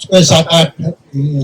7-8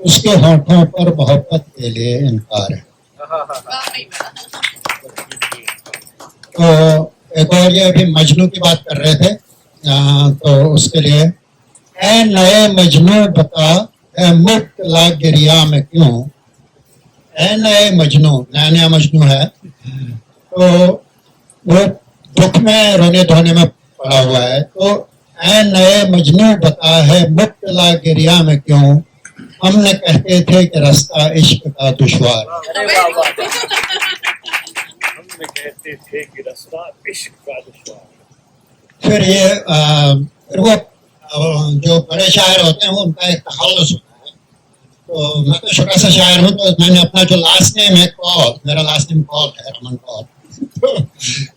اس کے ہونٹوں پر محبت کے لیے انکار ہے. تو ایک اور یہ ابھی مجنو کی بات کر رہے تھے تو اس کے لیے اے نئے مجنو بتا اے مبتلا گریا میں کیوں. اے نئے مجنو، نیا نیا مجنو ہے تو وہ دکھ میں رونے دھونے میں پڑا ہوا ہے. تو اے نئے مجنو بتا ہے مبتلا گریا میں کیوں. ہم نے کہتے تھے کہ رستہ عشق کا دشوار. کہتے تھے کہ رستہ عشق کا دشوار. پھر یہ وہ جو بڑے شاعر ہوتے ہیں وہ ان کا ایک تخلص ہوتا ہے. تو میں تو چھوٹا سا شاعر ہوں تو میں نے اپنا جو لاسٹ نیم ہے کال، میرا لاسٹ نیم کال ہے، رمن کال.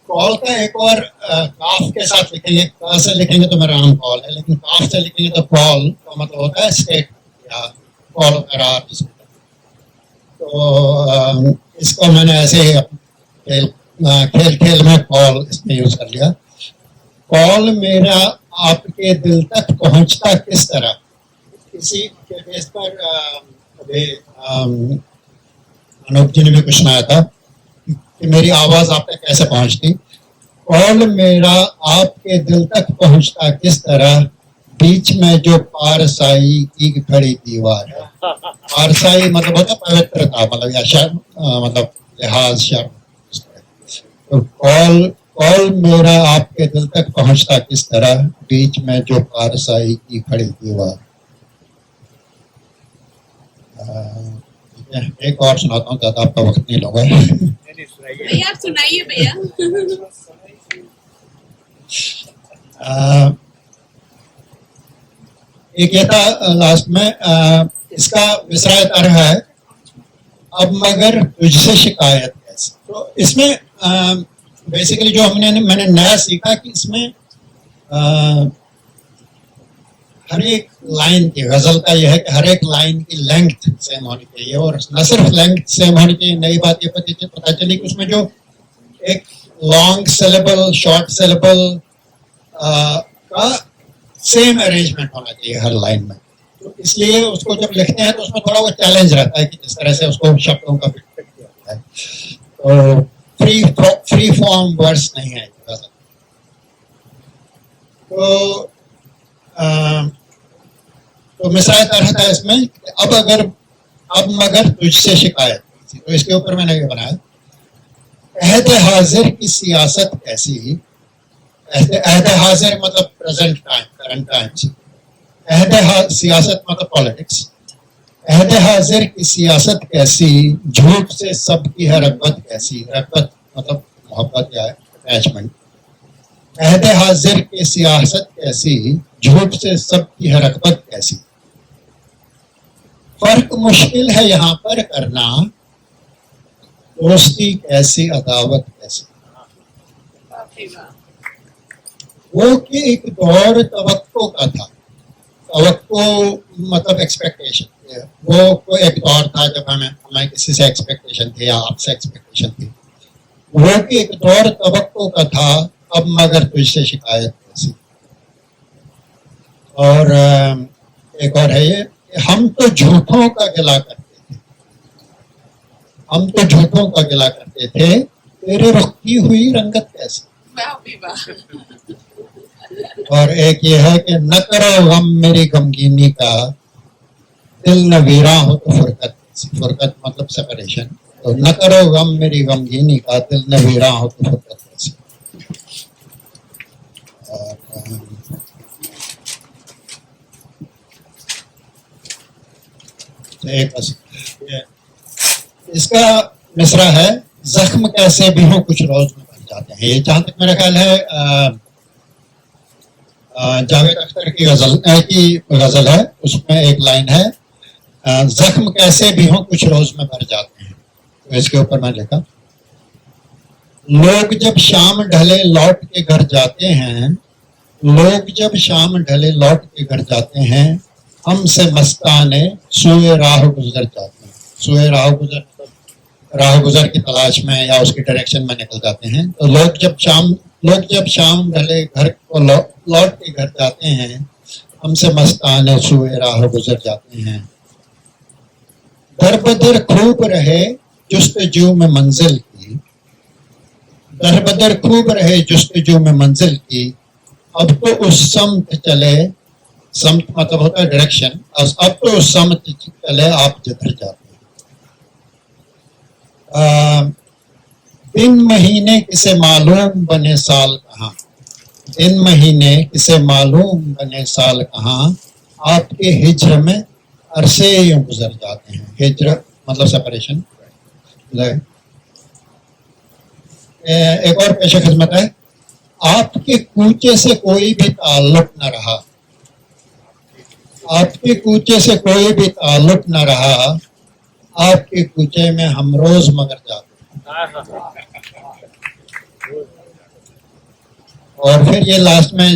کال کا ایک اور کاف کے ساتھ لکھیں گے، کا سے لکھیں گے تو میرا نام کال ہے، لیکن کاف سے لکھیں گے تو کال کا مطلب ہوتا ہے اسٹیٹ یا کال قرار. تو اس کو میں نے ایسے ہی کھیل کھیل میں کال اس میں یوز کر لیا. کال میرا آپ کے دل تک پہنچتا کس طرح. اسی کے بیس پر ابھی انوپ جی نے بھی کچھ سنایا تھا کہ میری آواز آپ تک کیسے پہنچتی. کال میرا آپ کے دل تک پہنچتا کس طرح، بیچ میں جو پارسائی کی کھڑی دیوار ہے. پارسائی مطلب ہوتا ہے پوترتا، مطلب یا شرم، مطلب لحاظ شرم. تو کال میرا آپ کے دل تک پہنچتا کس طرح، بیچ میں جو پارسائی کی کھڑی دیوار. ایک اور سناتا ہوں، زیادہ آپ کا وقت نہیں لوں گا. آپ سنائیے بھیا. ایک یہ تھا لاسٹ میں، اس کا مصرع تر ہے اب مگر تجھ سے شکایت کیسے. تو اس میں بیسیکلی جو میں نے نیا سیکھا کہ اس میں ہر ایک لائن کی، غزل کا یہ ہے کہ ہر ایک لائن کی لینگتھ سیم ہونی چاہیے، اور نہ صرف لینگتھ سیم ہونی چاہیے. نئی بات یہ پتہ چلی کہ اس میں جو ایک لانگ سیلیبل شارٹ سیلیبل کا سیم ارینجمنٹ ہونا چاہیے ہر لائن میں. تو اس لیے اس کو جب لکھتے ہیں تو اس میں تھوڑا وہ چیلنج رہتا ہے کہ جس طرح سے اس کو شبدوں کا فٹ کیا جاتا ہے. تو فری فارم ورڈس نہیں ہے. تو مثال طرح تھا اس میں اب مگر تجھ سے شکایت. تو اس کے اوپر میں نے یہ بنایا عہد حاضر کی سیاست کیسی. عہد حاضر مطلب پریزنٹ ٹائم، کرنٹ ٹائم. عہد سیاست مطلب پالیٹکس. عہد حاضر کی سیاست کیسی، جھوٹ سے سب کی ہے رغبت کیسی. رغبت مطلب محبت یا اٹیچمنٹ. عہد حاضر کی سیاست کیسی، جھوٹ سے سب کی ہے رغبت کیسی. فرق مشکل ہے یہاں پر کرنا، دوستی کیسی عداوت کیسی. وہ کہ ایک دور توقع کا تھا. توقع مطلب ایکسپیکٹیشن. وہ کوئی ایک دور تھا جب ہمیں کسی سے ایکسپیکٹیشن تھی یا آپ سے ایکسپیکٹیشن تھی. وہ کہ ایک دور توقع کا تھا، اب مگر تجھ سے شکایت کیسی. اور ایک اور ہے یہ، ہم تو جھوٹوں کا گلا کرتے تھے. ہم تو جھوٹوں کا گلا کرتے تھے، تیرے رخ کی ہوئی رنگت کیسی. اور ایک یہ ہے کہ نہ کرو غم میری غمگینی کا، دل نہ ویراں ہو تو فرقت کیسی. فرقت مطلب سپریشن. تو نہ کرو غم میری غمگینی کا، دل نہ ویراں ہو تو فرقت کیسی. اس کا مصرع ہے زخم کیسے بھی ہوں کچھ روز میں بن جاتے ہیں. یہ جہاں تک میرا خیال ہے جاوید اختر کی غزل ہے. اس میں ایک لائن ہے زخم کیسے بھی ہوں کچھ روز میں بھر جاتے ہیں. تو اس کے اوپر میں لکھا لوگ جب شام ڈھلے لوٹ کے گھر جاتے ہیں. لوگ جب شام ڈھلے لوٹ کے گھر جاتے ہیں، ہم سے مستانے سوئے راہ گزر جاتے ہیں. سوئے راہ گزر کی تلاش میں یا اس کی ڈائریکشن میں نکل جاتے ہیں. تو لوگ جب شام ڈھلے گھر کو لوٹ کے گھر جاتے ہیں، ہم سے مستانے سوئے راہ گزر جاتے ہیں. در بدر خوب رہے جستجو میں منزل کی، در بدر خوب رہے جستجو میں منزل کی، اب تو اس سمت چلے، سمت مطلب ہوتا ہے ڈائریکشن، اب تو اس سمت چلے آپ جدھر جاتے ہیں۔ دن مہینے کسے معلوم بنے سال کہاں، دن مہینے کسے معلوم بنے سال کہاں، آپ کے ہجر میں عرصے یوں گزر جاتے ہیں۔ ہجر مطلب سپریشن۔ ایک اور پیش خدمت ہے، آپ کے کوچے سے کوئی بھی تعلق نہ رہا، آپ کے کوچے سے کوئی بھی تعلق نہ رہا، آپ کے کوچے میں ہم روز مگر جاتے ہیں۔ اور پھر یہ لاسٹ میں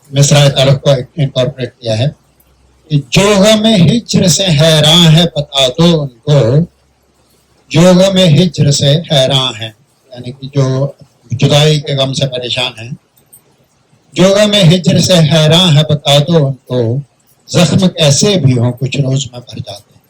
مصرع تعارف کو انکارپوریٹ کیا ہے کہ جو غم ہجر سے حیراں ہے بتا دو ان کو، جو غم ہجر سے حیراں ہے، یعنی کہ جو جدائی کے غم سے پریشان ہیں، جو غم ہجر سے حیراں ہے بتا دو ان کو، زخم کیسے بھی ہوں کچھ روز میں بھر جاتے ہیں۔